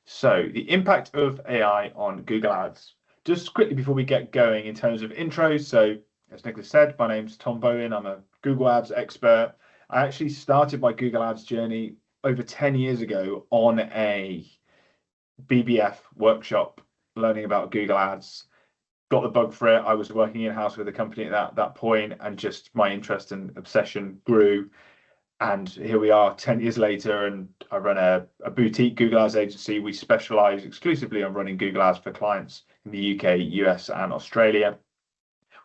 So the impact of AI on Google Ads. Just quickly before we get going in terms of intros. So as Nicholas said, my name's Tom Bowen. I'm a Google Ads expert. I actually started my Google Ads journey over 10 years ago on a BBF workshop, learning about Google Ads. Got the bug for it. I was working in-house with a company at that point, and just my interest and obsession grew. And here we are 10 years later, and I run a boutique Google Ads agency. We specialize exclusively on running Google Ads for clients in the UK, US, and Australia.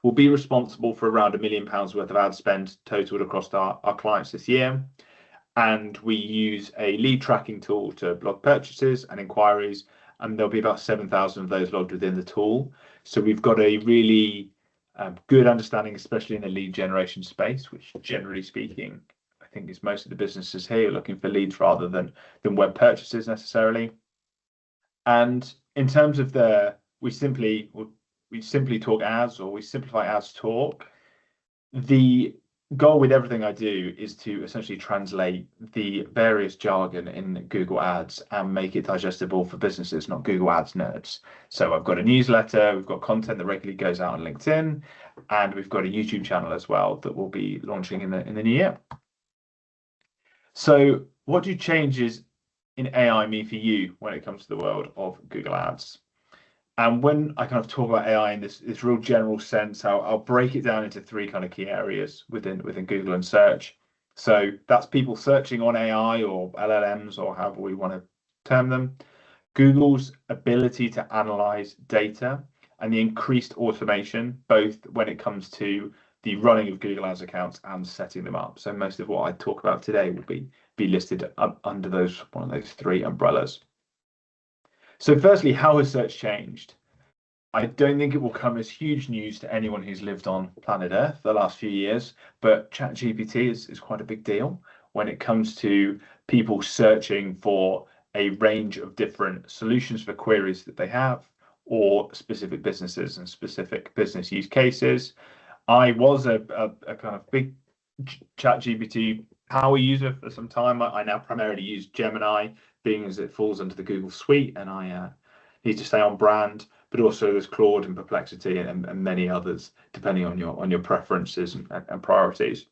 We'll be responsible for around £1 million worth of ad spend totaled across our clients this year. And we use a lead tracking tool to log purchases and inquiries, and there'll be about 7,000 of those logged within the tool. So we've got a really good understanding, especially in the lead generation space, which generally speaking, I think is most of the businesses here looking for leads rather than web purchases necessarily. And in terms of we simply talk ads, or we simplify ads talk. The goal with everything I do is to essentially translate the various jargon in Google Ads and make it digestible for businesses, not Google Ads nerds. So I've got a newsletter, we've got content that regularly goes out on LinkedIn, and we've got a YouTube channel as well that we'll be launching in the new year. So what do changes in AI mean for you when it comes to the world of Google Ads? And when I kind of talk about AI in this real general sense, I'll break it down into three kind of key areas within Google and search. So that's people searching on AI or LLMs, or however we want to term them, Google's ability to analyze data, and the increased automation, both when it comes to the running of Google Ads accounts and setting them up. So most of what I talk about today will be listed under one of those three umbrellas. So firstly, how has search changed? I don't think it will come as huge news to anyone who's lived on planet Earth the last few years, but ChatGPT is quite a big deal when it comes to people searching for a range of different solutions for queries that they have, or specific businesses and specific business use cases. I was a kind of big ChatGPT power user for some time. I now primarily use Gemini, being as it falls under the Google suite, and I need to stay on brand. But also there's Claude and Perplexity and many others, depending on your preferences and priorities.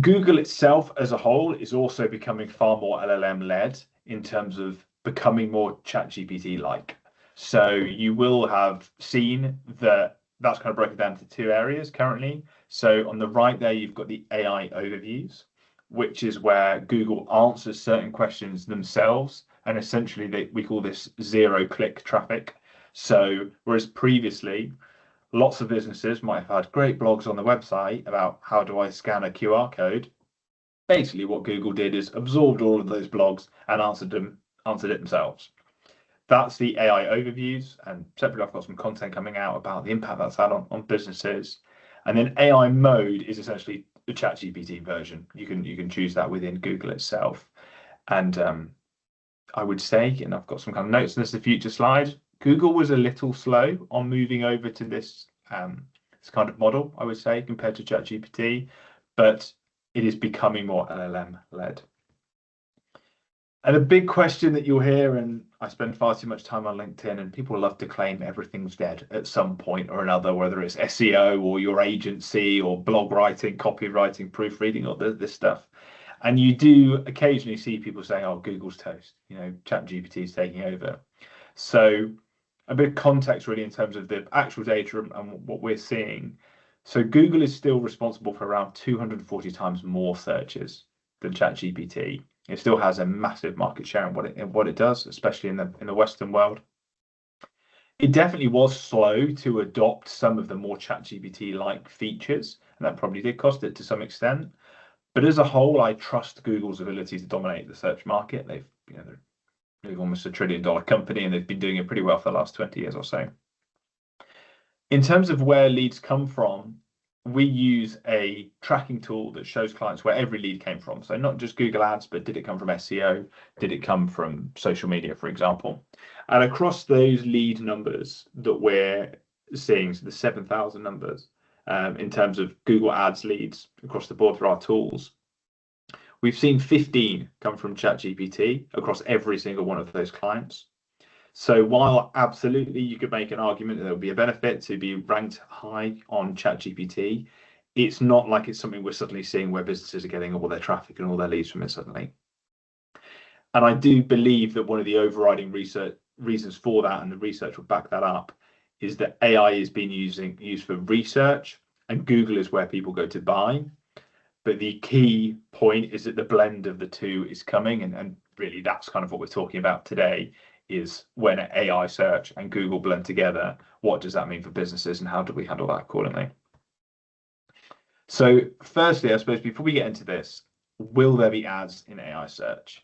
Google itself as a whole is also becoming far more LLM led in terms of becoming more ChatGPT-like. So you will have seen that that's kind of broken down into two areas currently. So on the right there, you've got the AI overviews, which is where Google answers certain questions themselves. And essentially, we call this zero-click traffic. So whereas previously, lots of businesses might have had great blogs on the website about how do I scan a QR code. Basically, what Google did is absorbed all of those blogs and answered it themselves. That's the AI overviews, and separately I've got some content coming out about the impact that's had on businesses. And then AI mode is essentially the ChatGPT version. You can choose that within Google itself. And I would say, and I've got some kind of notes on this, the future slide, Google was a little slow on moving over to this kind of model, I would say, compared to ChatGPT, but it is becoming more LLM led. And a big question that you'll hear, and I spend far too much time on LinkedIn, and people love to claim everything's dead at some point or another, whether it's SEO or your agency or blog writing, copywriting, proofreading, or this stuff. And you do occasionally see people saying, oh, Google's toast, ChatGPT is taking over. So a bit of context really in terms of the actual data and what we're seeing. So Google is still responsible for around 240 times more searches than ChatGPT. It still has a massive market share in what it does, especially in the Western world. It definitely was slow to adopt some of the more ChatGPT-like features, and that probably did cost it to some extent. But as a whole, I trust Google's ability to dominate the search market. They're almost $1 trillion company, and they've been doing it pretty well for the last 20 years or so. In terms of where leads come from, we use a tracking tool that shows clients where every lead came from. So not just Google Ads, but did it come from SEO? Did it come from social media, for example? And across those lead numbers that we're seeing, so the 7,000 numbers, in terms of Google Ads leads across the board for our tools, We've seen 15 come from ChatGPT across every single one of those clients. So while absolutely you could make an argument that there would be a benefit to be ranked high on ChatGPT, it's not like it's something we're suddenly seeing where businesses are getting all their traffic and all their leads from it suddenly. And I do believe that one of the overriding reasons for that, and the research will back that up, is that AI is being used for research, and Google is where people go to buy. But the key point is that the blend of the two is coming, and really that's kind of what we're talking about today, is when AI search and Google blend together, what does that mean for businesses and how do we handle that accordingly? So firstly, I suppose before we get into this, will there be ads in AI search?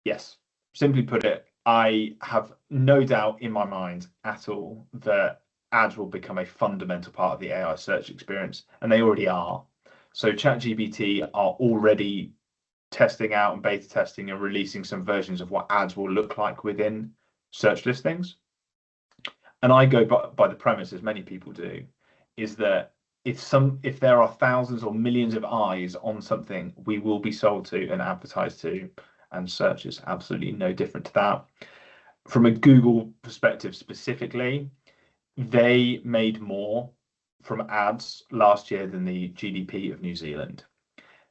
Yes. Simply put it, I have no doubt in my mind at all that ads will become a fundamental part of the AI search experience, and they already are. So ChatGPT are already testing out and beta testing and releasing some versions of what ads will look like within search listings. And I go by the premise, as many people do, is that if there are thousands or millions of eyes on something, we will be sold to and advertised to, and search is absolutely no different to that. From a Google perspective specifically, they made more from ads last year than the GDP of New Zealand.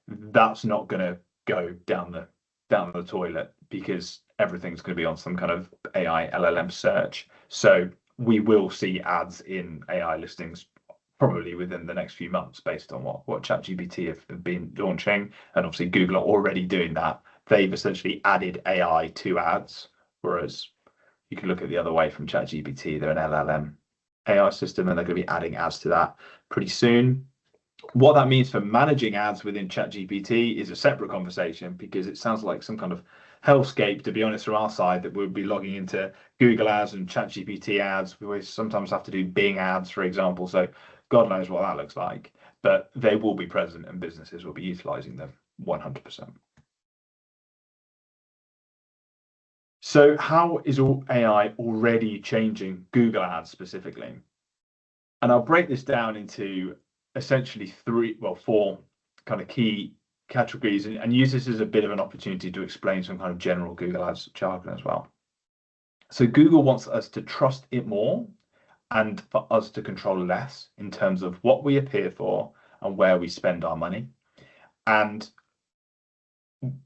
That's not going to go down the toilet because everything's going to be on some kind of AI LLM search. So we will see ads in AI listings probably within the next few months based on what ChatGPT have been launching. And obviously Google are already doing that. They've essentially added AI to ads, whereas you can look at the other way from ChatGPT. They're an LLM AI system and they're going to be adding ads to that pretty soon. What that means for managing ads within ChatGPT is a separate conversation, because it sounds like some kind of hellscape, to be honest, from our side, that we'll be logging into Google ads and ChatGPT ads. We always sometimes have to do Bing ads, for example. So God knows what that looks like, but they will be present and businesses will be utilizing them 100%. So how is AI already changing Google ads specifically? And I'll break this down into essentially four kind of key categories, and use this as a bit of an opportunity to explain some kind of general Google ads jargon as well. So Google wants us to trust it more and for us to control less in terms of what we appear for and where we spend our money. And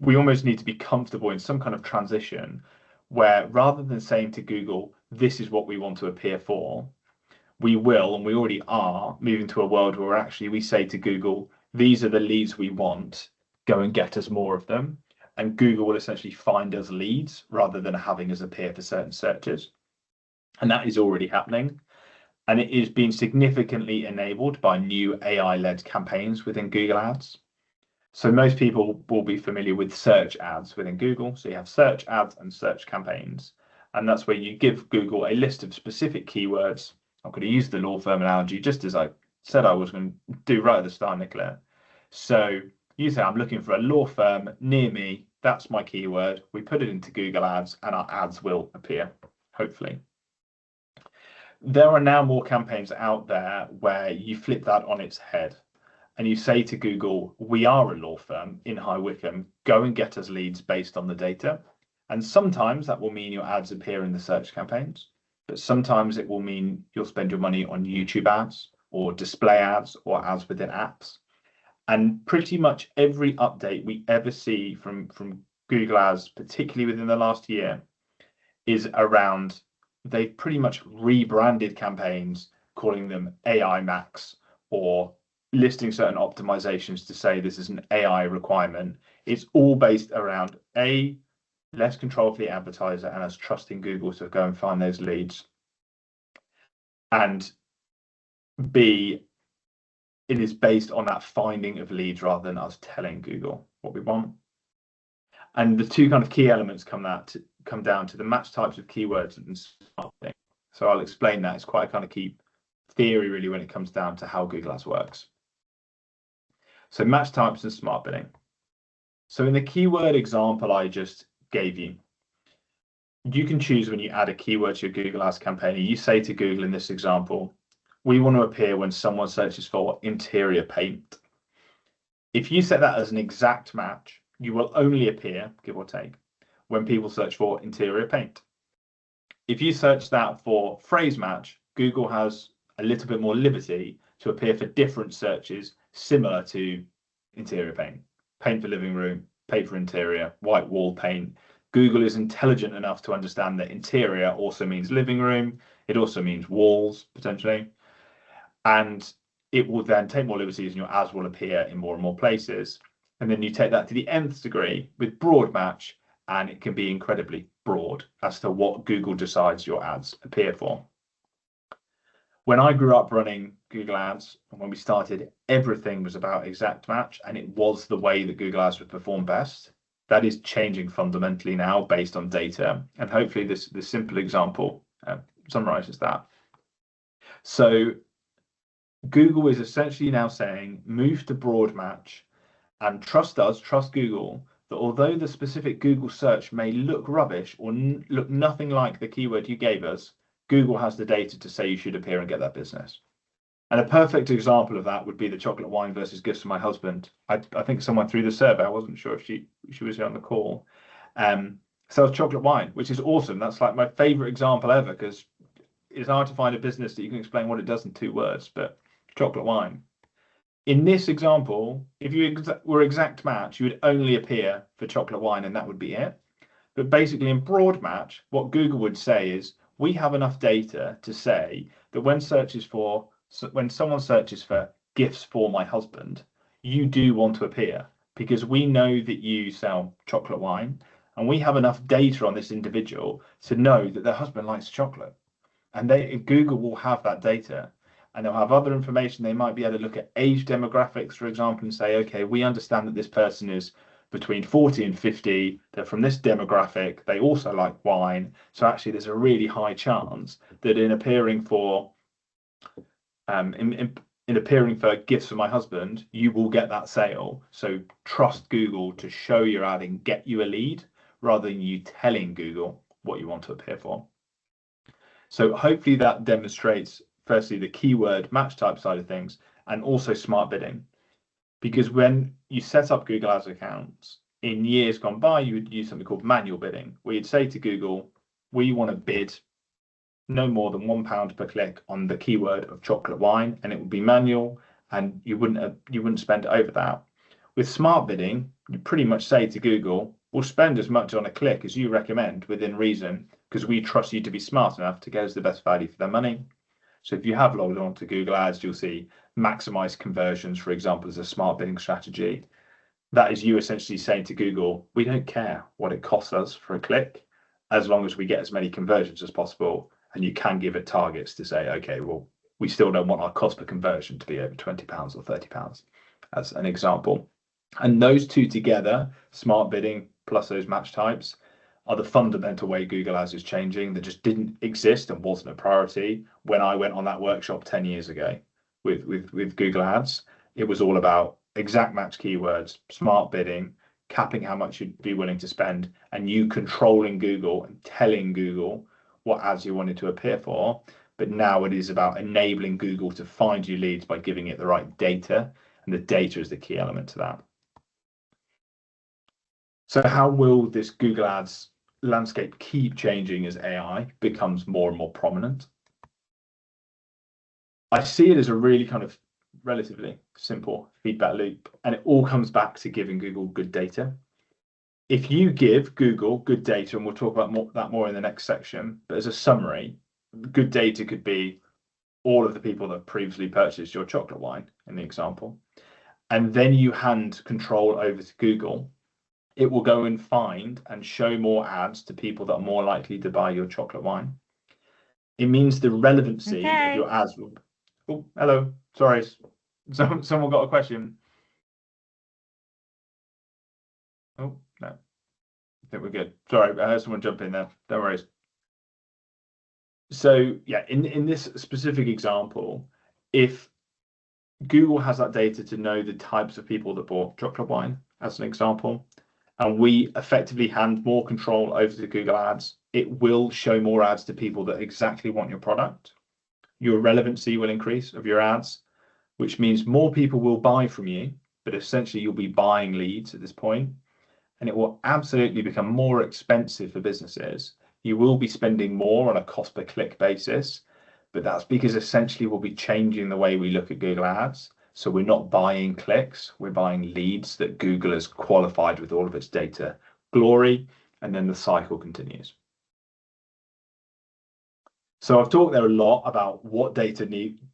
we almost need to be comfortable in some kind of transition where, rather than saying to Google, this is what we want to appear for, we will, and we already are, moving to a world where actually we say to Google, these are the leads we want, go and get us more of them. And Google will essentially find us leads rather than having us appear for certain searches. And that is already happening. And it is being significantly enabled by new AI-led campaigns within Google Ads. So most people will be familiar with search ads within Google. So you have search ads and search campaigns. And that's where you give Google a list of specific keywords. I'm going to use the law firm analogy, just as I said I was going to do right at the start, Nicola. So you say, I'm looking for a law firm near me. That's my keyword. We put it into Google Ads and our ads will appear, hopefully. There are now more campaigns out there where you flip that on its head and you say to Google, we are a law firm in High Wycombe, go and get us leads based on the data. And sometimes that will mean your ads appear in the search campaigns, but sometimes it will mean you'll spend your money on YouTube ads or display ads or ads within apps. And pretty much every update we ever see from Google Ads, particularly within the last year, is around, they've pretty much rebranded campaigns, calling them AI Max, or listing certain optimizations to say this is an AI requirement. It's all based around A, less control for the advertiser and us trusting Google to go and find those leads, and B, it is based on that finding of leads rather than us telling Google what we want. And the two kind of key elements come down to the match types of keywords and smart bidding. So I'll explain that. It's quite a kind of key theory really when it comes down to how Google Ads works. So match types and smart bidding. So in the keyword example I just gave you, you can choose when you add a keyword to your Google Ads campaign. You say to Google in this example, we want to appear when someone searches for interior paint. If you set that as an exact match, you will only appear, give or take, when people search for interior paint. If you search that for phrase match, Google has a little bit more liberty to appear for different searches similar to interior paint, paint for living room, paint for interior, white wall paint. Google is intelligent enough to understand that interior also means living room. It also means walls, potentially. And it will then take more liberties and your ads will appear in more and more places. And then you take that to the nth degree with broad match, and it can be incredibly broad as to what Google decides your ads appear for. When I grew up running Google Ads, and when we started, everything was about exact match, and it was the way that Google Ads would perform best. That is changing fundamentally now based on data, and hopefully this simple example summarizes that. So Google is essentially now saying, move to broad match and trust us, trust Google, that although the specific Google search may look rubbish or look nothing like the keyword you gave us, Google has the data to say you should appear and get that business. And a perfect example of that would be the chocolate wine versus gifts for my husband. I think someone threw the survey. I wasn't sure if she was here on the call. Sells chocolate wine, which is awesome. That's like my favorite example ever, because it's hard to find a business that you can explain what it does in 2 words, but chocolate wine. In this example, if you were exact match, you would only appear for chocolate wine and that would be it. But basically in broad match, what Google would say is, we have enough data to say that when someone searches for gifts for my husband, you do want to appear because we know that you sell chocolate wine and we have enough data on this individual to know that their husband likes chocolate. And Google will have that data, and they'll have other information. They might be able to look at age demographics, for example, and say, okay, we understand that this person is between 40 and 50, they're from this demographic, they also like wine. So actually there's a really high chance that in appearing for gifts for my husband, you will get that sale. So trust Google to show your ad and get you a lead rather than you telling Google what you want to appear for. So hopefully that demonstrates, firstly, the keyword match type side of things, and also smart bidding. Because when you set up Google Ads accounts, in years gone by, you would use something called manual bidding, where you'd say to Google, we want to bid no more than £1 per click on the keyword of chocolate wine, and it would be manual, and you wouldn't spend over that. With smart bidding, you pretty much say to Google, we'll spend as much on a click as you recommend within reason, because we trust you to be smart enough to get us the best value for their money. So if you have logged on to Google Ads, you'll see maximize conversions, for example, as a smart bidding strategy. That is you essentially saying to Google, we don't care what it costs us for a click, as long as we get as many conversions as possible. And you can give it targets to say, okay, well, we still don't want our cost per conversion to be over £20 or £30, as an example. And those two together, smart bidding plus those match types, are the fundamental way Google Ads is changing, that just didn't exist and wasn't a priority when I went on that workshop 10 years ago with Google Ads. It was all about exact match keywords, smart bidding, capping how much you'd be willing to spend, and you controlling Google and telling Google what ads you wanted to appear for. But now it is about enabling Google to find you leads by giving it the right data, and the data is the key element to that. So how will this Google Ads landscape keep changing as AI becomes more and more prominent? I see it as a really kind of relatively simple feedback loop, and it all comes back to giving Google good data. If you give Google good data, and we'll talk about that more in the next section, but as a summary, good data could be all of the people that previously purchased your chocolate wine in the example, and then you hand control over to Google, it will go and find and show more ads to people that are more likely to buy your chocolate wine. It means the relevancy of your ads will... Oh, hello. Sorry. Someone got a question. Oh, no. I think we're good. Sorry, I heard someone jump in there. Don't worry. So yeah, in this specific example, if Google has that data to know the types of people that bought chocolate wine, as an example, and we effectively hand more control over to Google Ads, it will show more ads to people that exactly want your product. Your relevancy will increase of your ads, which means more people will buy from you, but essentially you'll be buying leads at this point. and it will absolutely become more expensive for businesses. You will be spending more on a cost per click basis, but that's because essentially we'll be changing the way we look at Google Ads. So we're not buying clicks, we're buying leads that Google has qualified with all of its data glory, and then the cycle continues. So I've talked there a lot about what data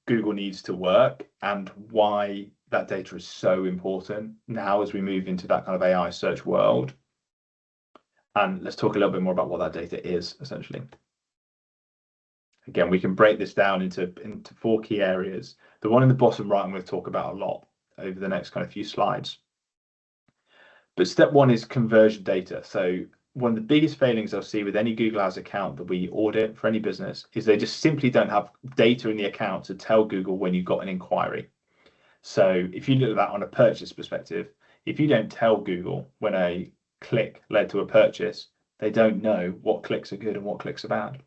Google needs to work and why that data is so important now as we move into that kind of AI search world. And let's talk a little bit more about what that data is, essentially. Again, we can break this down into 4 key areas. The one in the bottom right, I'm going to talk about a lot over the next kind of few slides. But step 1 is conversion data. So one of the biggest failings I'll see with any Google Ads account that we audit for any business is they just simply don't have data in the account to tell Google when you've got an inquiry. So if you look at that on a purchase perspective, if you don't tell Google when a click led to a purchase, they don't know what clicks are good and what clicks are bad.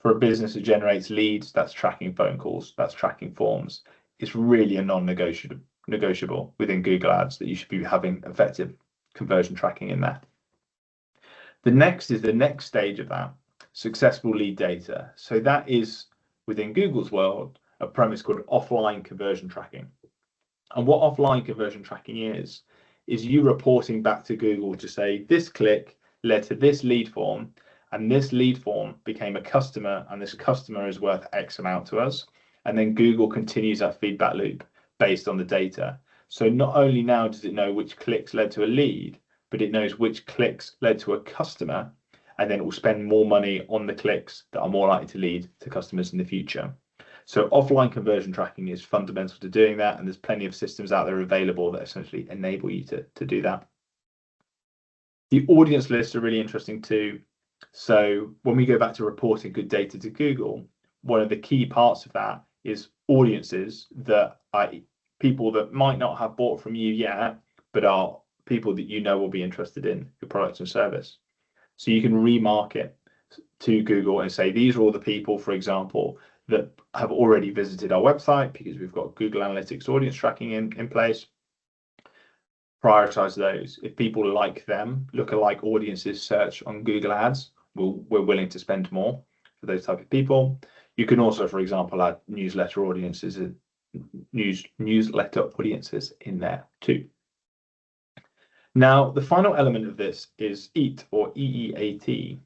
For a business that generates leads, that's tracking phone calls, that's tracking forms. It's really a non-negotiable within Google Ads that you should be having effective conversion tracking in there. The next is the next stage of that, successful lead data. So that is, within Google's world, a premise called offline conversion tracking. And what offline conversion tracking is you reporting back to Google to say, this click led to this lead form, and this lead form became a customer, and this customer is worth X amount to us. And then Google continues that feedback loop based on the data. So not only now does it know which clicks led to a lead, but it knows which clicks led to a customer, and then it will spend more money on the clicks that are more likely to lead to customers in the future. So offline conversion tracking is fundamental to doing that, and there's plenty of systems out there available that essentially enable you to do that. The audience lists are really interesting too. So when we go back to reporting good data to Google, one of the key parts of that is audiences that are people that might not have bought from you yet, but are people that you know will be interested in your product and service. So you can remarket to Google and say, these are all the people, for example, that have already visited our website because we've got Google Analytics audience tracking in place. Prioritize those. If people like them, lookalike audiences search on Google Ads, we're willing to spend more for those type of people. You can also, for example, add newsletter audiences in there too. Now, the final element of this is EAT, or EEAT,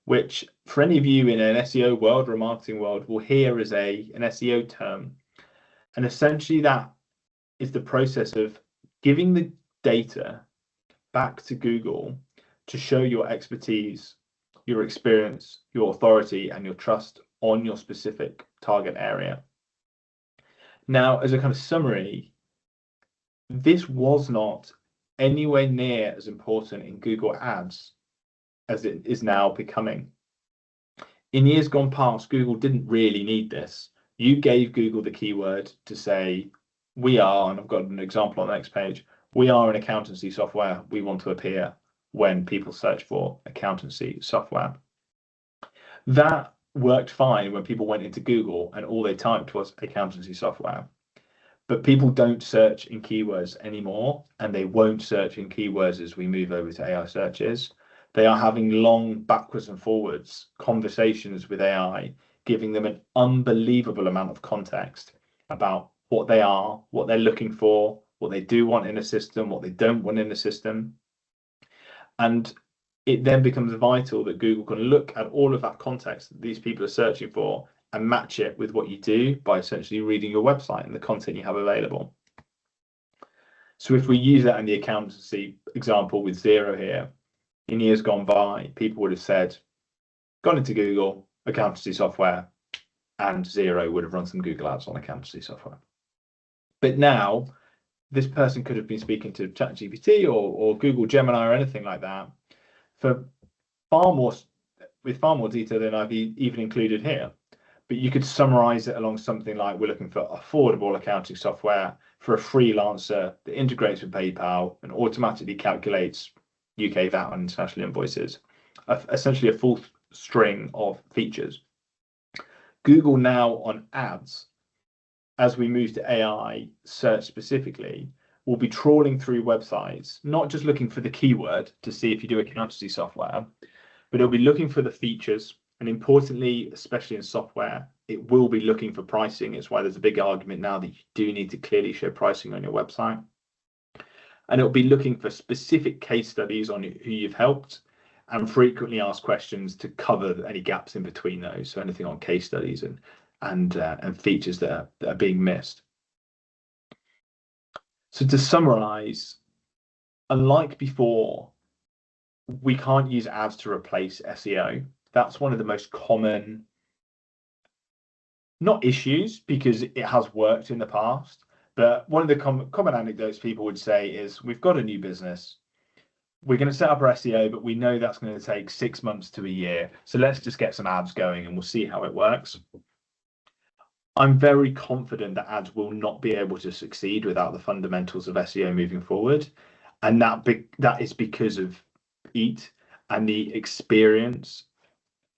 which for any of you in an SEO world or a marketing world will hear as an SEO term. And essentially that is the process of giving the data back to Google to show your expertise, your experience, your authority, and your trust on your specific target area. Now, as a kind of summary, this was not anywhere near as important in Google Ads as it is now becoming. In years gone past, Google didn't really need this. You gave Google the keyword to say, we are, and I've got an example on the next page, we are an accountancy software. We want to appear when people search for accountancy software. That worked fine when people went into Google and all they typed was accountancy software. But people don't search in keywords anymore, and they won't search in keywords as we move over to AI searches. They are having long backwards and forwards conversations with AI, giving them an unbelievable amount of context about what they are, what they're looking for, what they do want in a system, what they don't want in a system. And it then becomes vital that Google can look at all of that context that these people are searching for and match it with what you do by essentially reading your website and the content you have available. So if we use that in the accountancy example with Xero here, in years gone by, people would have said, gone into Google, accountancy software, and Xero would have run some Google Ads on accountancy software. But now, this person could have been speaking to ChatGPT or Google Gemini or anything like that with far more detail than I've even included here. But you could summarize it along something like, we're looking for affordable accounting software for a freelancer that integrates with PayPal and automatically calculates UK VAT and international invoices, essentially a full string of features. Google now on ads, as we move to AI search specifically, will be trawling through websites, not just looking for the keyword to see if you do accountancy software, but it'll be looking for the features. And importantly, especially in software, it will be looking for pricing. It's why there's a big argument now that you do need to clearly show pricing on your website. And it'll be looking for specific case studies on who you've helped and frequently asked questions to cover any gaps in between those. So anything on case studies and features that are being missed. So to summarize, unlike before, we can't use ads to replace SEO. That's one of the most common, not issues, because it has worked in the past, but one of the common anecdotes people would say is, we've got a new business, we're going to set up our SEO, but we know that's going to take 6 months to a year. So let's just get some ads going and we'll see how it works. I'm very confident that ads will not be able to succeed without the fundamentals of SEO moving forward. And that is because of EAT and the experience,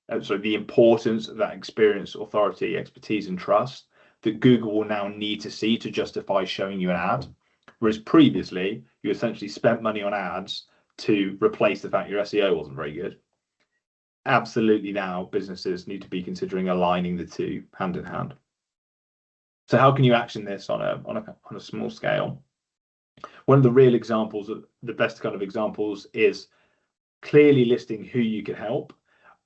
the importance of that experience, authority, expertise, and trust that Google will now need to see to justify showing you an ad. Whereas previously, you essentially spent money on ads to replace the fact your SEO wasn't very good. Absolutely, now businesses need to be considering aligning the two hand in hand. So how can you action this on a small scale? One of the real examples, the best kind of examples, is clearly listing who you can help,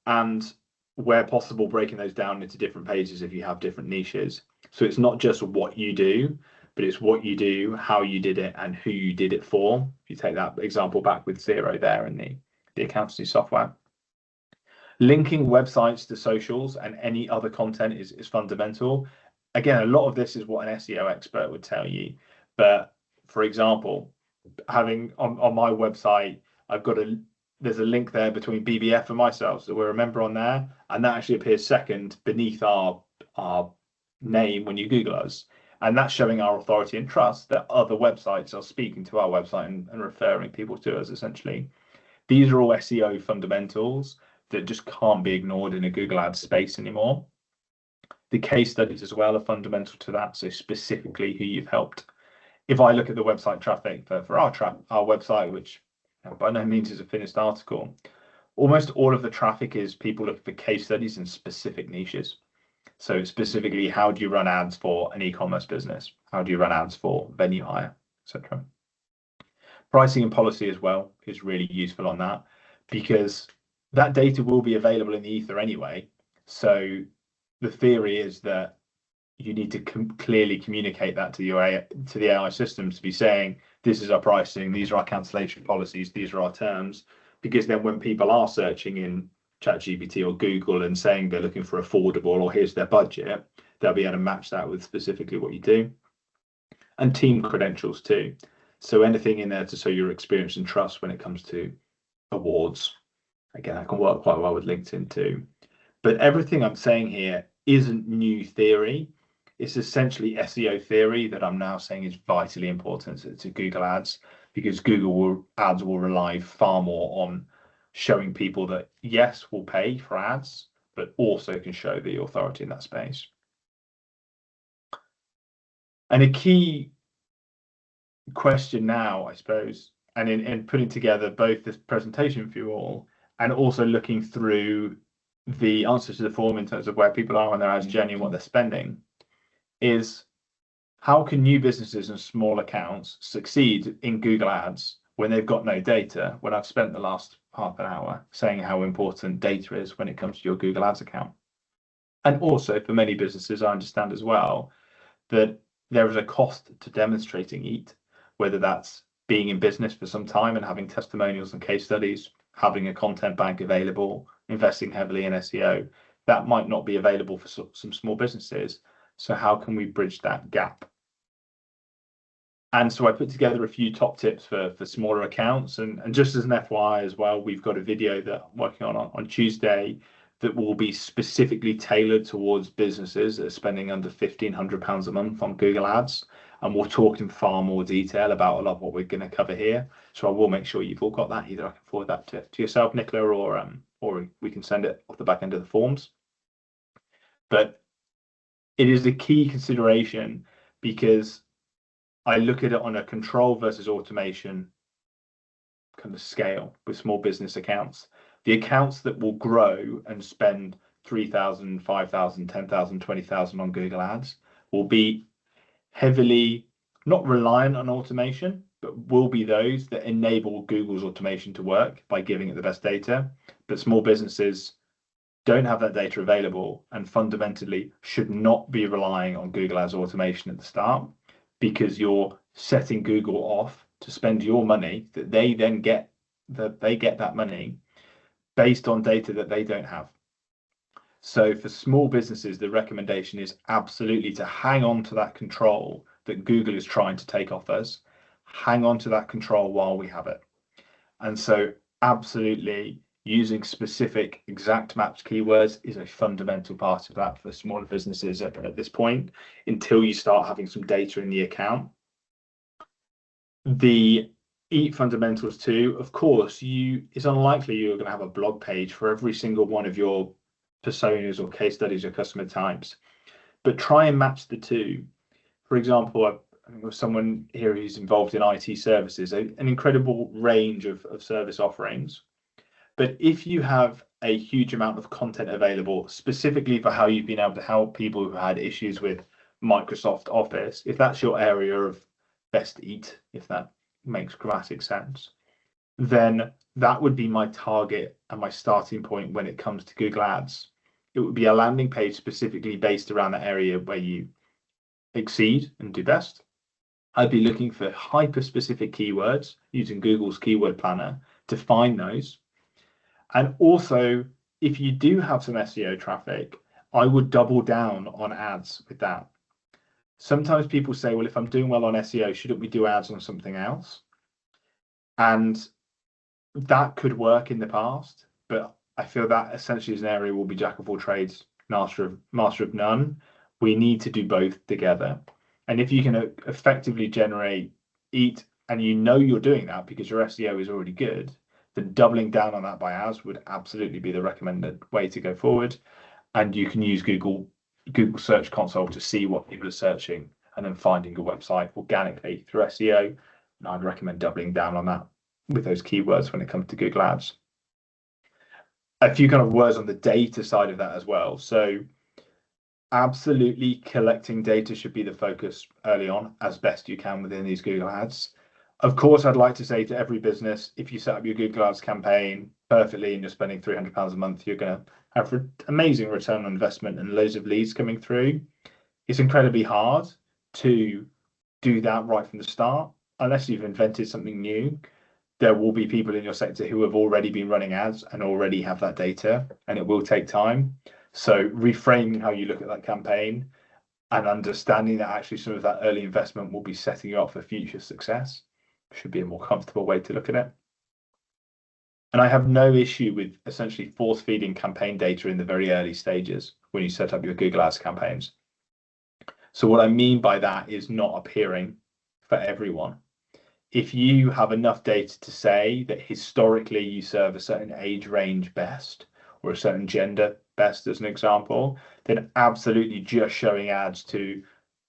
and where possible, breaking those down into different pages if you have different niches. So it's not just what you do, but it's what you do, how you did it, and who you did it for. If you take that example back with Xero there in the accountancy software. Linking websites to socials and any other content is fundamental. Again, a lot of this is what an SEO expert would tell you. But for example, having on my website, there's a link there between BBF and myself, so we're a member on there, and that actually appears second beneath our name when you Google us. And that's showing our authority and trust that other websites are speaking to our website and referring people to us, essentially. These are all SEO fundamentals that just can't be ignored in a Google Ads space anymore. The case studies as well are fundamental to that, so specifically who you've helped. If I look at the website traffic for our website, which by no means is a finished article, almost all of the traffic is people looking for case studies in specific niches. So specifically, how do you run ads for an e-commerce business? How do you run ads for venue hire, etc.? Pricing and policy as well is really useful on that, because that data will be available in the ether anyway. So the theory is that you need to clearly communicate that to the AI systems, to be saying, this is our pricing, these are our cancellation policies, these are our terms, because then when people are searching in ChatGPT or Google and saying they're looking for affordable or here's their budget, they'll be able to match that with specifically what you do. And team credentials too. So anything in there to show your experience and trust when it comes to awards. Again, that can work quite well with LinkedIn too. But everything I'm saying here isn't new theory. It's essentially SEO theory that I'm now saying is vitally important to Google Ads, because Google Ads will rely far more on showing people that, yes, will pay for ads, but also can show the authority in that space. And a key question now, I suppose, and in putting together both this presentation for you all and also looking through the answers to the form in terms of where people are on their ads journey and what they're spending, is how can new businesses and small accounts succeed in Google Ads when they've got no data, when I've spent the last half an hour saying how important data is when it comes to your Google Ads account. And also for many businesses, I understand as well that there is a cost to demonstrating EAT, whether that's being in business for some time and having testimonials and case studies, having a content bank available, investing heavily in SEO. That might not be available for some small businesses. So how can we bridge that gap? And so I put together a few top tips for smaller accounts. And just as an FYI as well, we've got a video that I'm working on Tuesday that will be specifically tailored towards businesses that are spending under £1,500 a month on Google Ads. And we'll talk in far more detail about a lot of what we're going to cover here. So I will make sure you've all got that. Either I can forward that to yourself, Nicola, or we can send it off the back end of the forms. But it is a key consideration, because I look at it on a control versus automation kind of scale with small business accounts. The accounts that will grow and spend 3,000, 5,000, 10,000, 20,000 on Google Ads will be heavily not reliant on automation, but will be those that enable Google's automation to work by giving it the best data. But small businesses don't have that data available and fundamentally should not be relying on Google Ads automation at the start, because you're setting Google off to spend your money that they then get, that money based on data that they don't have. So for small businesses, the recommendation is absolutely to hang on to that control that Google is trying to take off us. Hang on to that control while we have it. And so absolutely using specific exact match keywords is a fundamental part of that for smaller businesses at this point, until you start having some data in the account. The EAT fundamentals too, of course, it's unlikely you're going to have a blog page for every single one of your personas or case studies or customer types, but try and match the two. For example, I think there's someone here who's involved in IT services, an incredible range of service offerings. But if you have a huge amount of content available specifically for how you've been able to help people who had issues with Microsoft Office, if that's your area of best eat, if that makes grammatic sense, then that would be my target and my starting point when it comes to Google Ads. It would be a landing page specifically based around that area where you exceed and do best. I'd be looking for hyper-specific keywords using Google's keyword planner to find those. And also, if you do have some SEO traffic, I would double down on ads with that. Sometimes people say, well, if I'm doing well on SEO, shouldn't we do ads on something else? And that could work in the past, but I feel that essentially is an area will be jack of all trades, master of none. We need to do both together. And if you can effectively generate EAT, and you know you're doing that because your SEO is already good, then doubling down on that by ads would absolutely be the recommended way to go forward. And you can use Google Search Console to see what people are searching and then finding your website organically through SEO. And I'd recommend doubling down on that with those keywords when it comes to Google Ads. A few kind of words on the data side of that as well. So absolutely collecting data should be the focus early on as best you can within these Google Ads. Of course, I'd like to say to every business, if you set up your Google Ads campaign perfectly and you're spending £300 a month, you're going to have amazing return on investment and loads of leads coming through. It's incredibly hard to do that right from the start. Unless you've invented something new, there will be people in your sector who have already been running ads and already have that data, and it will take time. So reframing how you look at that campaign and understanding that actually some of that early investment will be setting you up for future success should be a more comfortable way to look at it. And I have no issue with essentially force feeding campaign data in the very early stages when you set up your Google Ads campaigns. So what I mean by that is not appearing for everyone. If you have enough data to say that historically you serve a certain age range best or a certain gender best as an example, then absolutely just showing ads to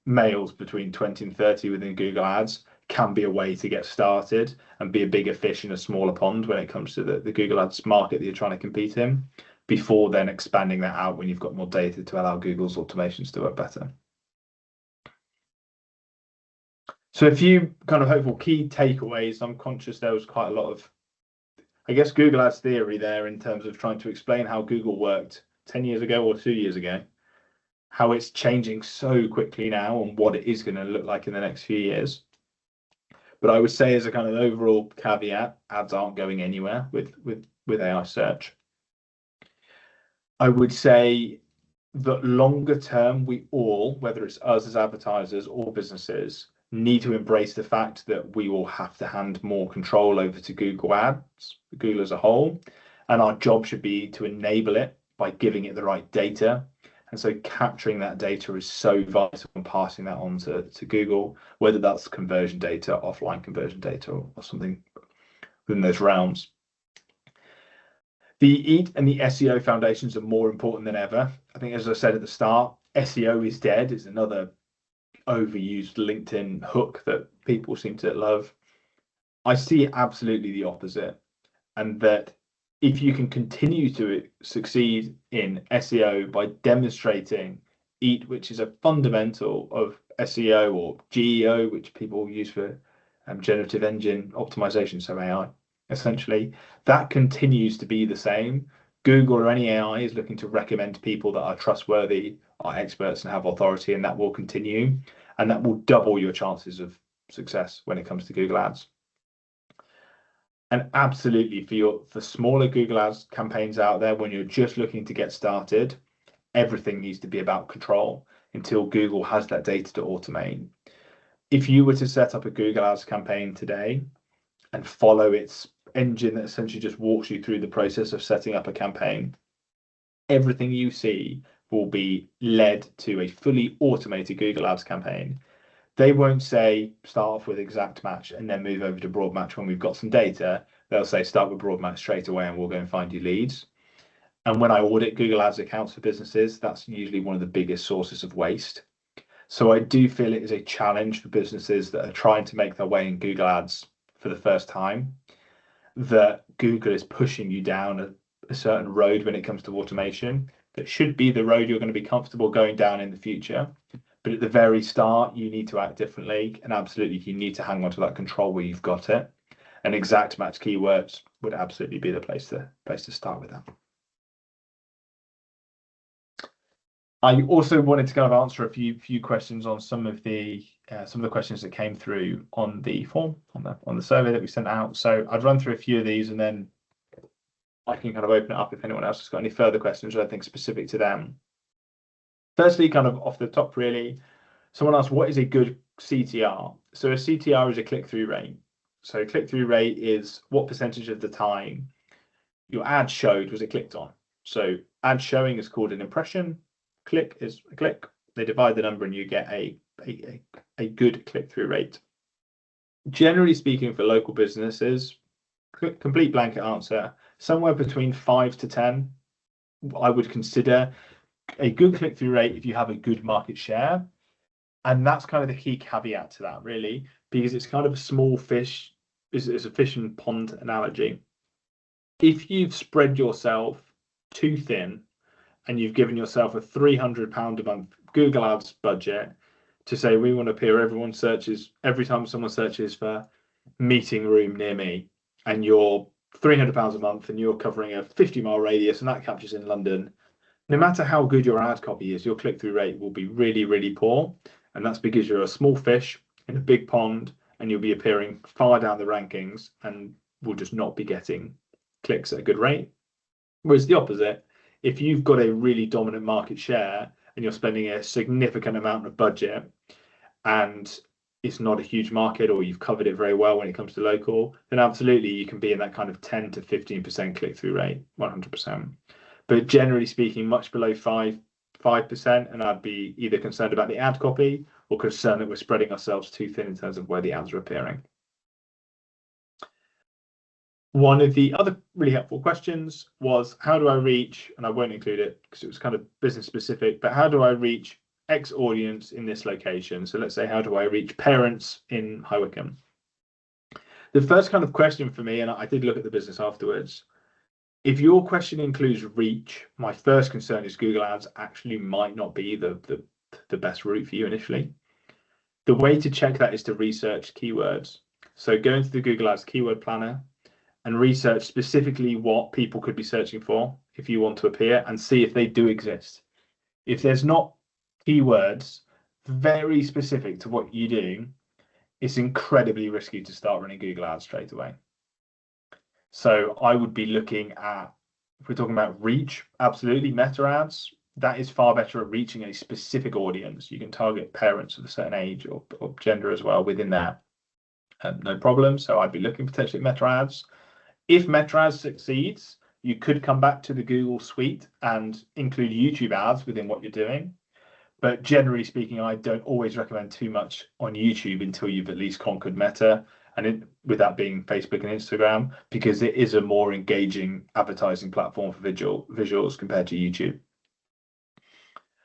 males between 20 and 30 within Google Ads can be a way to get started and be a bigger fish in a smaller pond when it comes to the Google Ads market that you're trying to compete in, before then expanding that out when you've got more data to allow Google's automations to work better. So a few kind of hopeful key takeaways. I'm conscious there was quite a lot of, I guess, Google Ads theory there in terms of trying to explain how Google worked 10 years ago or 2 years ago, how it's changing so quickly now and what it is going to look like in the next few years. But I would say as a kind of overall caveat, ads aren't going anywhere with AI search. I would say that longer term, we all, whether it's us as advertisers or businesses, need to embrace the fact that we will have to hand more control over to Google Ads, Google as a whole, and our job should be to enable it by giving it the right data. And so capturing that data is so vital and passing that on to Google, whether that's conversion data, offline conversion data, or something within those realms. The EAT and the SEO foundations are more important than ever. I think, as I said at the start, SEO is dead. It's another overused LinkedIn hook that people seem to love. I see absolutely the opposite, and that if you can continue to succeed in SEO by demonstrating EAT, which is a fundamental of SEO, or GEO, which people use for generative engine optimization, so AI, essentially, that continues to be the same. Google or any AI is looking to recommend people that are trustworthy, are experts, and have authority, and that will continue, and that will double your chances of success when it comes to Google Ads. And absolutely, for smaller Google Ads campaigns out there, when you're just looking to get started, everything needs to be about control until Google has that data to automate. If you were to set up a Google Ads campaign today and follow its engine that essentially just walks you through the process of setting up a campaign, everything you see will be led to a fully automated Google Ads campaign. They won't say start off with exact match and then move over to broad match when we've got some data. They'll say start with broad match straight away and we'll go and find you leads. And when I audit Google Ads accounts for businesses, that's usually one of the biggest sources of waste. So I do feel it is a challenge for businesses that are trying to make their way in Google Ads for the first time, that Google is pushing you down a certain road when it comes to automation. That should be the road you're going to be comfortable going down in the future. But at the very start, you need to act differently, and absolutely you need to hang on to that control where you've got it. And exact match keywords would absolutely be the place to start with that. I also wanted to kind of answer a few questions on some of the questions that came through on the form on the survey that we sent out. So I'd run through a few of these, and then I can kind of open it up if anyone else has got any further questions, I think specific to them. Firstly, kind of off the top, really, someone asked, what is a good CTR? So a CTR is a click-through rate. So click-through rate is what percentage of the time your ad showed was it clicked on. So ad showing is called an impression. Click is a click. They divide the number and you get a good click-through rate. Generally speaking, for local businesses, complete blanket answer, somewhere between 5 to 10, I would consider a good click-through rate if you have a good market share. And that's kind of the key caveat to that, really, because it's kind of a small fish, it's a fish and pond analogy. If you've spread yourself too thin and you've given yourself a £300 a month Google Ads budget to say, we want to appear, every time someone searches for meeting room near me, and you're £300 a month and you're covering a 50-mile radius and that captures in London, no matter how good your ad copy is, your click-through rate will be really, really poor. And that's because you're a small fish in a big pond and you'll be appearing far down the rankings and will just not be getting clicks at a good rate. Whereas the opposite, if you've got a really dominant market share and you're spending a significant amount of budget and it's not a huge market, or you've covered it very well when it comes to local, then absolutely you can be in that kind of 10 to 15% click-through rate, 100%. But generally speaking, much below 5%, and I'd be either concerned about the ad copy or concerned that we're spreading ourselves too thin in terms of where the ads are appearing. One of the other really helpful questions was, how do I reach, and I won't include it because it was kind of business specific, but how do I reach X audience in this location? So let's say, how do I reach parents in High Wycombe? The first kind of question for me, and I did look at the business afterwards, if your question includes reach, my first concern is Google Ads actually might not be the best route for you initially. The way to check that is to research keywords. So go into the Google Ads keyword planner and research specifically what people could be searching for if you want to appear, and see if they do exist. If there's not keywords very specific to what you do, it's incredibly risky to start running Google Ads straight away. So I would be looking at, if we're talking about reach, absolutely meta ads. That is far better at reaching a specific audience. You can target parents of a certain age or gender as well within that. No problem. So I'd be looking potentially at meta ads. If meta ads succeeds, you could come back to the Google suite and include YouTube ads within what you're doing. But generally speaking, I don't always recommend too much on YouTube until you've at least conquered meta, and with that being Facebook and Instagram, because it is a more engaging advertising platform for visuals compared to YouTube.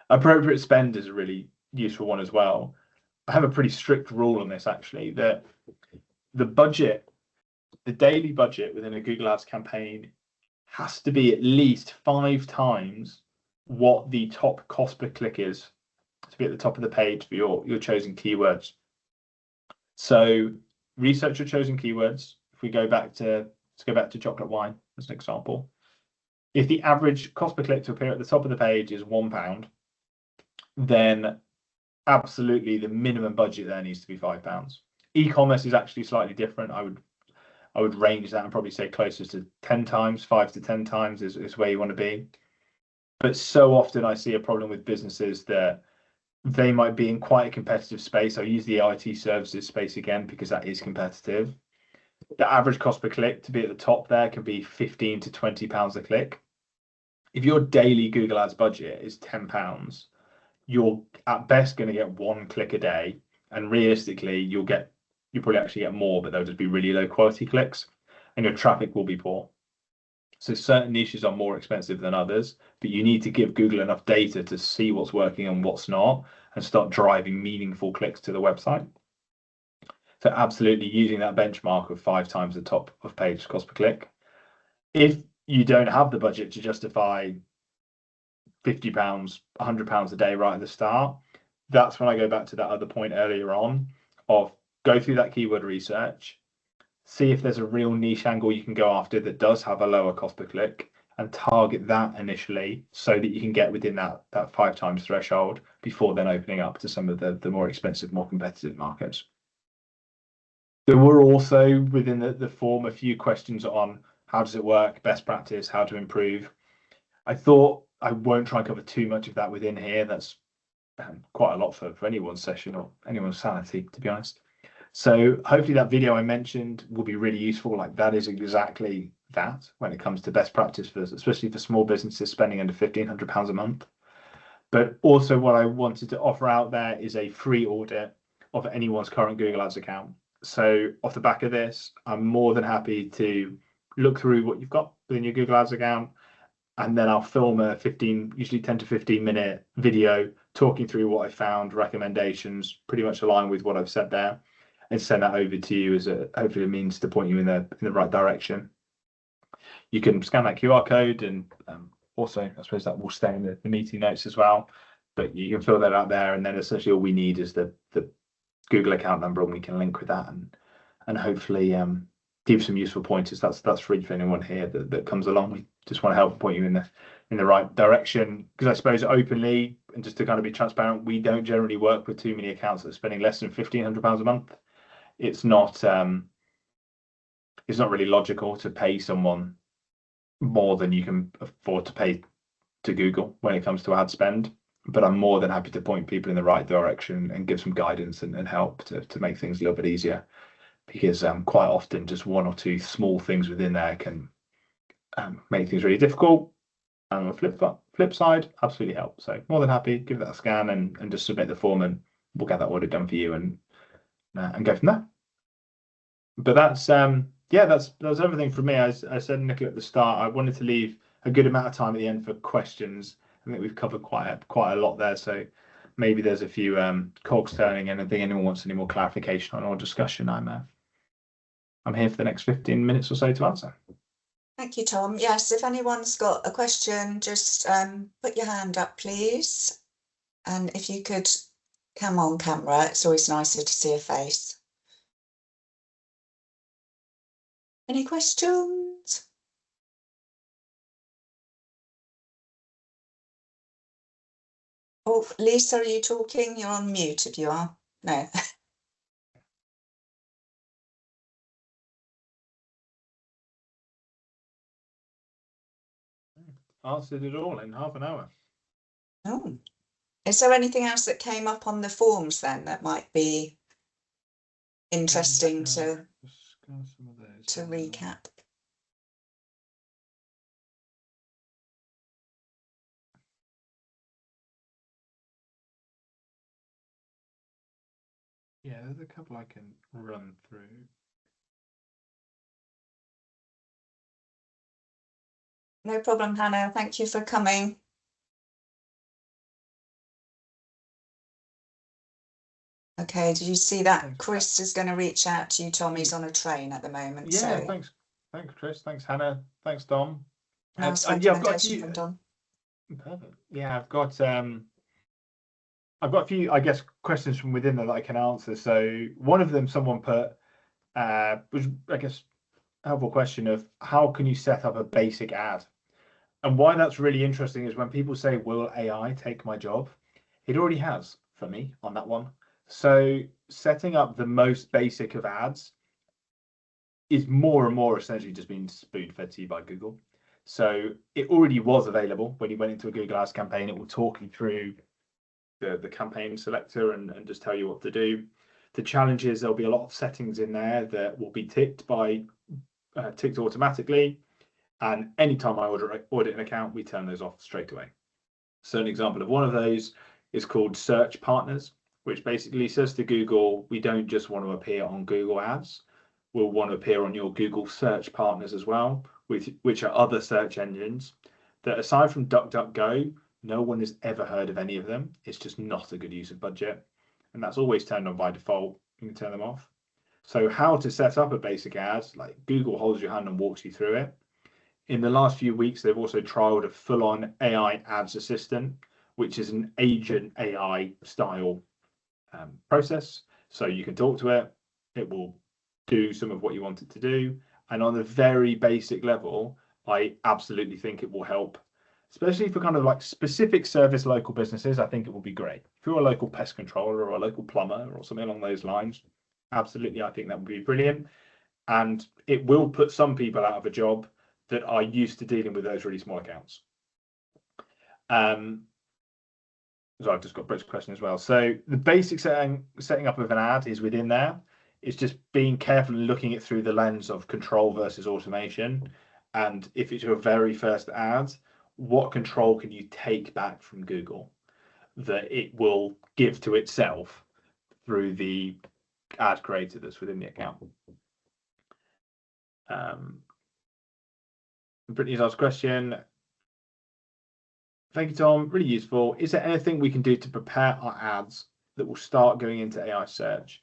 Appropriate spend is a really useful one as well. I have a pretty strict rule on this actually, that the budget, the daily budget within a Google Ads campaign has to be at least 5 times what the top cost per click is to be at the top of the page for your chosen keywords. So research your chosen keywords. If we go back to, let's go back to chocolate wine as an example. If the average cost per click to appear at the top of the page is £1, then absolutely the minimum budget there needs to be £5. E-commerce is actually slightly different. I would range that and probably say closer to 10 times, 5 to 10 times is where you want to be. But so often I see a problem with businesses that they might be in quite a competitive space. I'll use the IT services space again because that is competitive. The average cost per click to be at the top there can be £15 to £20 a click. If your daily Google Ads budget is £10, you're at best going to get 1 click a day, and realistically you'll probably actually get more, but they'll just be really low quality clicks and your traffic will be poor. So certain niches are more expensive than others, but you need to give Google enough data to see what's working and what's not and start driving meaningful clicks to the website. So absolutely using that benchmark of 5 times the top of page cost per click. If you don't have the budget to justify £50, £100 a day right at the start, that's when I go back to that other point earlier on of go through that keyword research, see if there's a real niche angle you can go after that does have a lower cost per click, and target that initially so that you can get within that 5 times threshold before then opening up to some of the more expensive, more competitive markets. There were also within the form a few questions on how does it work, best practice, how to improve. I thought I won't try and cover too much of that within here. That's quite a lot for anyone's session or anyone's sanity, to be honest. So hopefully that video I mentioned will be really useful. Like that is exactly that when it comes to best practice, especially for small businesses spending under £1,500 a month. But also what I wanted to offer out there is a free audit of anyone's current Google Ads account. So off the back of this, I'm more than happy to look through what you've got within your Google Ads account, and then I'll film a usually 10 to 15 minute video talking through what I found, recommendations, pretty much aligned with what I've said there, and send that over to you as hopefully a means to point you in the right direction. You can scan that QR code, and also I suppose that will stay in the meeting notes as well, but you can fill that out there, and then essentially all we need is the Google account number, and we can link with that and hopefully give some useful pointers. That's free for anyone here that comes along. We just want to help point you in the right direction, because I suppose openly and just to kind of be transparent, we don't generally work with too many accounts that are spending less than £1,500 a month. It's not really logical to pay someone more than you can afford to pay to Google when it comes to ad spend. But I'm more than happy to point people in the right direction and give some guidance and help to make things a little bit easier, because quite often just 1 or 2 small things within there can make things really difficult. And on the flip side, absolutely help. So more than happy, give that a scan and just submit the form, and we'll get that audit done for you and go from there. But that's everything from me. As I said, Nicola, at the start, I wanted to leave a good amount of time at the end for questions. I think we've covered quite a lot there, so maybe there's a few cogs turning, and I think anyone wants any more clarification on or discussion, I'm here for the next 15 minutes or so to answer. Thank you, Tom. Yes, if anyone's got a question, just put your hand up, please. And if you could come on camera, it's always nicer to see a face. Any questions? Oh, Lisa, are you talking? You're on mute if you are. No. Answered it all in half an hour. Oh. Is there anything else that came up on the forms then that might be interesting to recap? Yeah, there's a couple I can run through. No problem, Hannah. Thank you for coming. Okay, did you see that? Thanks. Chris is going to reach out to you, Tom. He's on a train at the moment. Yeah, So thanks Chris, thanks Hannah, thanks Dom. nice Yeah, I've got a recommendation few. from Don. Perfect. Yeah, I've got a few, I guess, questions from within there that I can answer. So one of them, someone put, was, I guess, a helpful question of how can you set up a basic ad? And why that's really interesting is when people say, will AI take my job? It already has for me on that one. So setting up the most basic of ads is more and more essentially just being spoon fed to you by Google. So it already was available when you went into a Google Ads campaign. It will talk you through the campaign selector and just tell you what to do. The challenge is there'll be a lot of settings in there that will be ticked automatically. And anytime I audit an account, we turn those off straight away. So an example of one of those is called search partners, which basically says to Google, we don't just want to appear on Google Ads. We'll want to appear on your Google search partners as well, which are other search engines that, aside from DuckDuckGo, no one has ever heard of any of them. It's just not a good use of budget. And that's always turned on by default. You can turn them off. So how to set up a basic ad, like Google holds your hand and walks you through it. In the last few weeks, they've also trialed a full-on AI ads assistant, which is an agent AI style process. So you can talk to it, it will do some of what you want it to do. And on a very basic level, I absolutely think it will help, especially for kind of like specific service local businesses. I think it will be great. If you're a local pest controller or a local plumber or something along those lines, absolutely, I think that would be brilliant. And it will put some people out of a job that are used to dealing with those really small accounts. So I've just got Brett's question as well. So the basic setting up of an ad is within there. It's just being careful and looking it through the lens of control versus automation. And if it's your very first ad, what control can you take back from Google that it will give to itself through the ad creator that's within the account? Brittany's asked a question. Thank you, Tom. Really useful. Is there anything we can do to prepare our ads that will start going into AI search?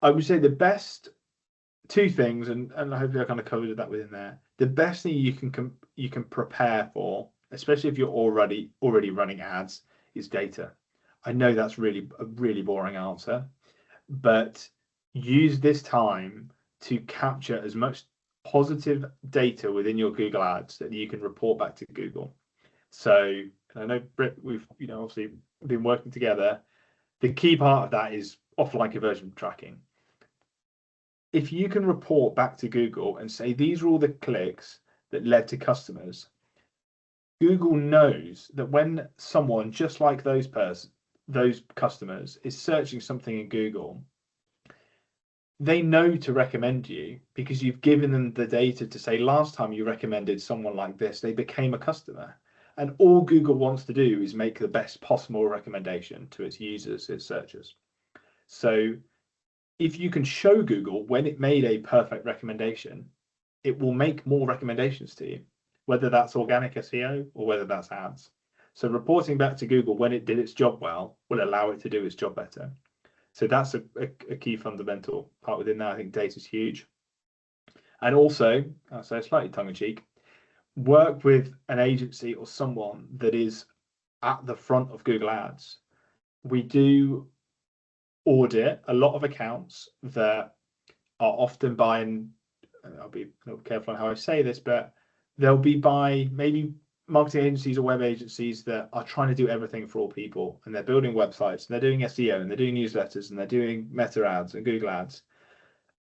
I would say the best two things, and hopefully I kind of covered that within there. The best thing you can prepare for, especially if you're already running ads, is data. I know that's really a really boring answer, but use this time to capture as much positive data within your Google Ads that you can report back to Google. So I know, Britt, we've obviously been working together. The key part of that is offline conversion tracking. If you can report back to Google and say these are all the clicks that led to customers, Google knows that when someone just like those customers is searching something in Google, they know to recommend you because you've given them the data to say last time you recommended someone like this, they became a customer. And all Google wants to do is make the best possible recommendation to its users, its searchers. So if you can show Google when it made a perfect recommendation, it will make more recommendations to you, whether that's organic SEO or whether that's ads. So reporting back to Google when it did its job well will allow it to do its job better. So that's a key fundamental part within that. I think data is huge. And also, I'll say slightly tongue-in-cheek, work with an agency or someone that is at the front of Google Ads. We do audit a lot of accounts that are often buying, I'll be a little careful on how I say this, but they'll be by maybe marketing agencies or web agencies that are trying to do everything for all people, and they're building websites and they're doing SEO and they're doing newsletters and they're doing Meta ads and Google Ads.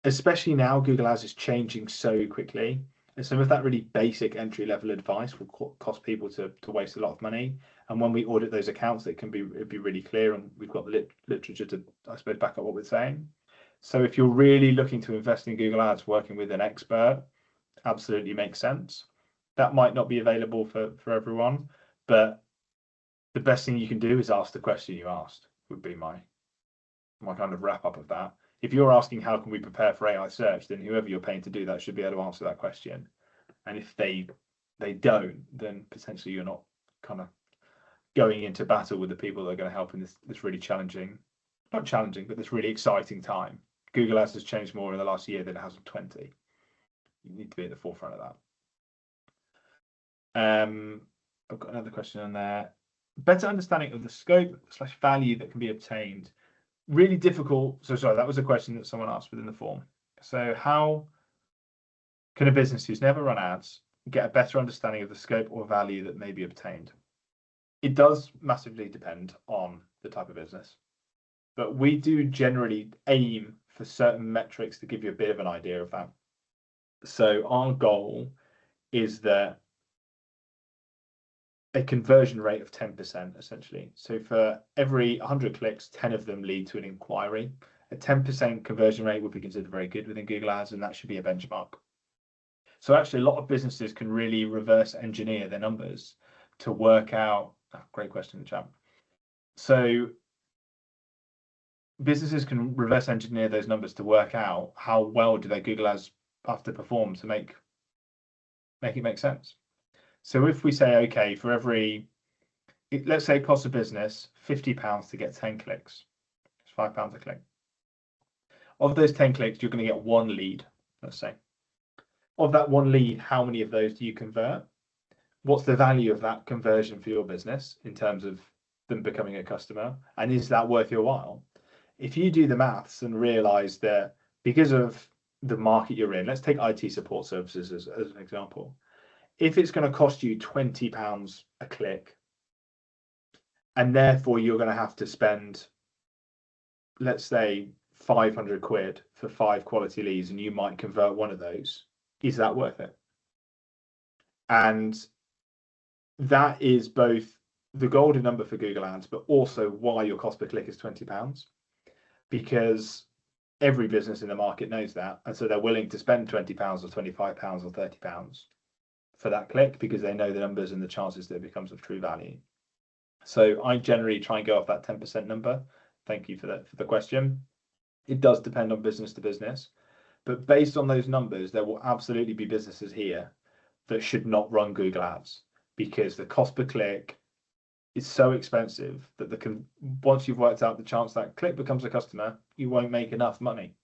Especially now, Google Ads is changing so quickly. And some of that really basic entry-level advice will cost people to waste a lot of money. And when we audit those accounts, it'd be really clear, and we've got the literature to, I suppose, back up what we're saying. So if you're really looking to invest in Google Ads, working with an expert absolutely makes sense. That might not be available for everyone, but the best thing you can do is ask the question you asked, would be my kind of wrap up of that. If you're asking how can we prepare for AI search, then whoever you're paying to do that should be able to answer that question. And if they don't, then potentially you're not kind of going into battle with the people that are going to help in this really challenging not challenging, but this really exciting time. Google Ads has changed more in the last year than it has in 20. You need to be at the forefront of that. I've got another question on there. Better understanding of the scope/value that can be obtained. Really difficult. So sorry, that was a question that someone asked within the form. So how can a business who's never run ads get a better understanding of the scope or value that may be obtained? It does massively depend on the type of business, but we do generally aim for certain metrics to give you a bit of an idea of that. So our goal is that a conversion rate of 10%, essentially. So for every 100 clicks, 10 of them lead to an inquiry. A 10% conversion rate would be considered very good within Google Ads, and that should be a benchmark. So actually, a lot of businesses can really reverse engineer their numbers to work out. Great question in the chat. So businesses can reverse engineer those numbers to work out how well do their Google Ads have to perform to make it make sense. So if we say, okay, for every, let's say it costs a business £50 to get 10 clicks, it's £5 a click. Of those 10 clicks, you're going to get one lead, let's say. Of that one lead, how many of those do you convert? What's the value of that conversion for your business in terms of them becoming a customer? And is that worth your while? If you do the maths and realize that because of the market you're in, let's take IT support services as an example. If it's going to cost you £20 a click, and therefore you're going to have to spend, let's say, 500 quid for 5 quality leads, and you might convert one of those, is that worth it? And that is both the golden number for Google Ads, but also why your cost per click is £20, because every business in the market knows that, and so they're willing to spend £20 or £25 or £30 for that click because they know the numbers and the chances that it becomes of true value. So I generally try and go off that 10% number. Thank you for the question. It does depend on business to business, but based on those numbers, there will absolutely be businesses here that should not run Google Ads because the cost per click is so expensive that once you've worked out the chance that click becomes a customer, you won't make enough money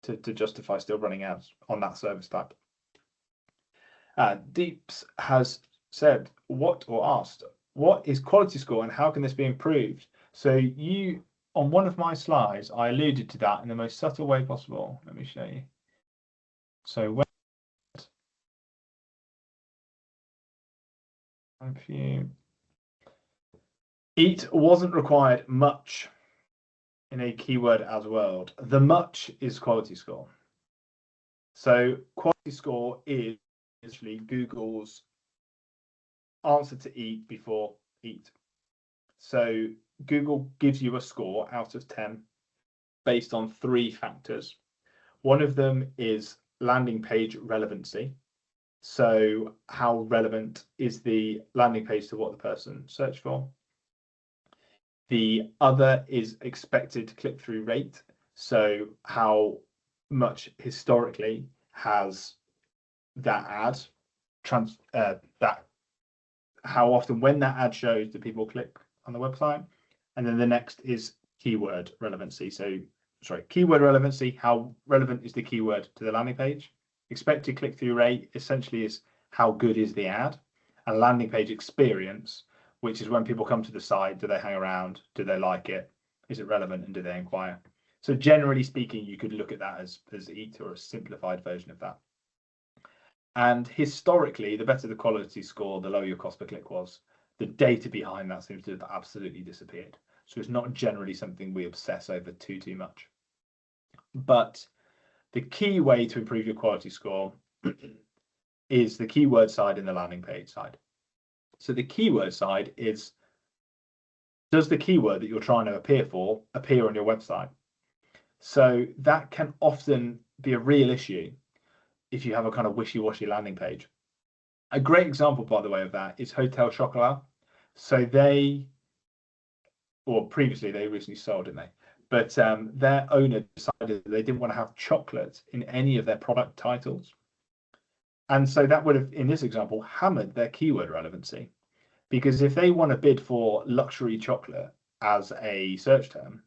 to justify still running ads on that service type. Deeps has said, asked, what is quality score and how can this be improved? So on one of my slides, I alluded to that in the most subtle way possible. Let me show you. So EAT wasn't required much in a keyword ads world. The much is quality score. So quality score is actually Google's answer to EAT before EAT. So Google gives you a score out of 10 based on 3 factors. One of them is landing page relevancy. So how relevant is the landing page to what the person searched for? The other is expected click-through rate. So how much historically has that ad how often when that ad shows do people click on the website? And then the next is keyword relevancy. So keyword relevancy, how relevant is the keyword to the landing page? Expected click-through rate essentially is how good is the ad, and landing page experience, which is when people come to the site, do they hang around, do they like it, is it relevant, and do they inquire? So generally speaking, you could look at that as EAT or a simplified version of that. And historically, the better the quality score, the lower your cost per click was. The data behind that seems to have absolutely disappeared. So it's not generally something we obsess over too much. But the key way to improve your quality score is the keyword side and the landing page side. So the keyword side is, does the keyword that you're trying to appear for appear on your website? So that can often be a real issue if you have a kind of wishy-washy landing page. A great example, by the way, of that is Hotel Chocolat. So previously they recently sold, didn't they? But their owner decided they didn't want to have chocolate in any of their product titles. And so that would have, in this example, hammered their keyword relevancy. Because if they want to bid for luxury chocolate as a search term,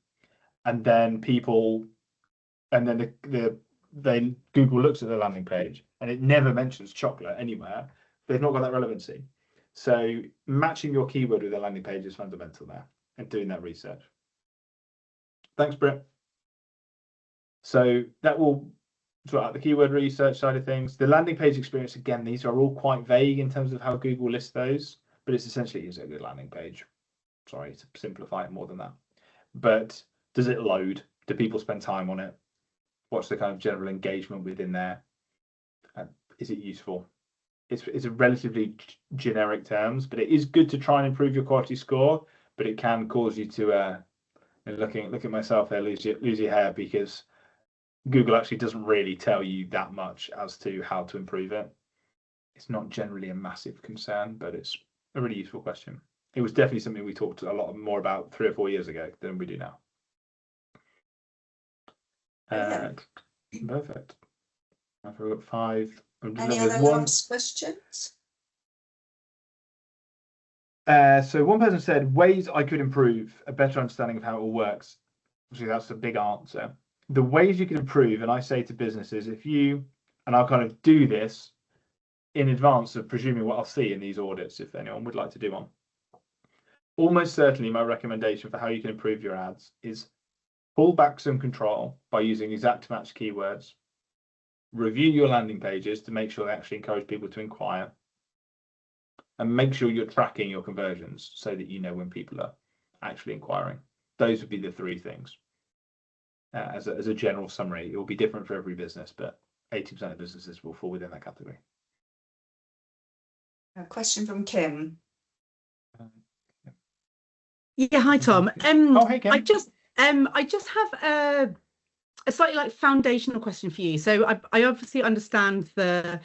and then Google looks at the landing page and it never mentions chocolate anywhere. They've not got that relevancy. So matching your keyword with a landing page is fundamental there, and doing that research. Thanks, Britt. So that will sort out the keyword research side of things. The landing page experience, again, these are all quite vague in terms of how Google lists those, but it's essentially, is it a good landing page? Sorry to simplify it more than that. But does it load? Do people spend time on it? What's the kind of general engagement within there? Is it useful? It's a relatively generic terms, but it is good to try and improve your quality score, but it can cause you to look at myself there, lose your hair, because Google actually doesn't really tell you that much as to how to improve it. It's not generally a massive concern, but it's a really useful question. It was definitely something we talked a lot more about 3 or 4 years ago than we do now. Perfect. I've got 5. Any other last questions? So one person said, ways I could improve a better understanding of how it all works. Obviously, that's a big answer. The ways you can improve, and I say to businesses, and I'll kind of do this in advance of presuming what I'll see in these audits, if anyone would like to do one. Almost certainly my recommendation for how you can improve your ads is pull back some control by using exact match keywords, review your landing pages to make sure they actually encourage people to inquire, and make sure you're tracking your conversions so that you know when people are actually inquiring. Those would be the 3 things. As a general summary, it will be different for every business, but 80% of businesses will fall within that category. A question from Kim. Yeah, hi Tom. Hey Kim. I just have a slightly like foundational question for you. So I obviously understand the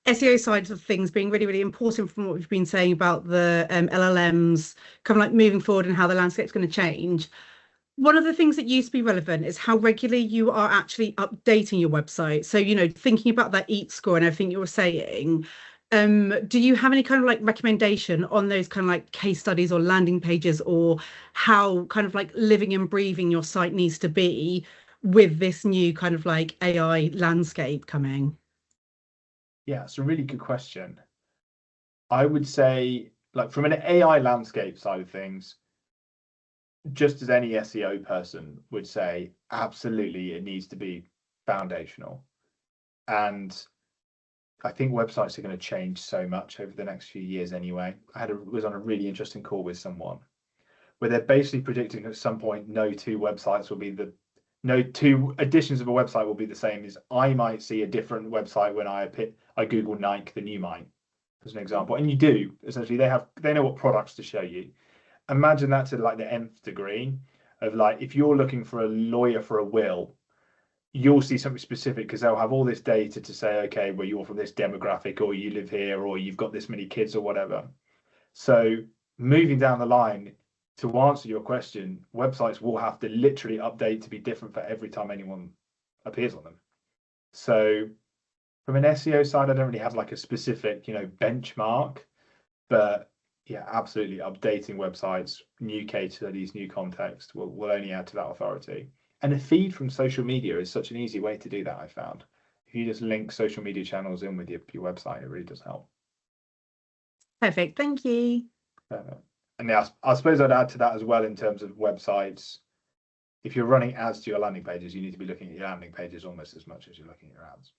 SEO side of things being really, really important from what we've been saying about the LLMs kind of like moving forward and how the landscape's going to change. One of the things that used to be relevant is how regularly you are actually updating your website. So, you know, thinking about that EAT score and everything you were saying, do you have any kind of like recommendation on those kind of like case studies or landing pages, or how kind of like living and breathing your site needs to be with this new kind of like AI landscape coming? Yeah, it's a really good question. I would say, like, from an AI landscape side of things, just as any SEO person would say, absolutely, it needs to be foundational. And I think websites are going to change so much over the next few years anyway. Was on a really interesting call with someone where they're basically predicting at some point no 2 editions of a website will be the same. As I might see a different website when I Google Nike than you might, as an example. And you do, essentially, they know what products to show you. Imagine that to like the nth degree of, like, if you're looking for a lawyer for a will, you'll see something specific because they'll have all this data to say, okay, well, you're from this demographic, or you live here, or you've got this many kids, or whatever. So moving down the line, to answer your question, websites will have to literally update to be different for every time anyone appears on them. So from an SEO side, I don't really have like a specific, benchmark, but yeah, absolutely, updating websites, new case studies, new context will only add to that authority. And a feed from social media is such an easy way to do that, I found. If you just link social media channels in with your website, it really does help. Perfect, thank you. And yeah, I suppose I'd add to that as well in terms of websites. If you're running ads to your landing pages, you need to be looking at your landing pages almost as much as you're looking at your ads.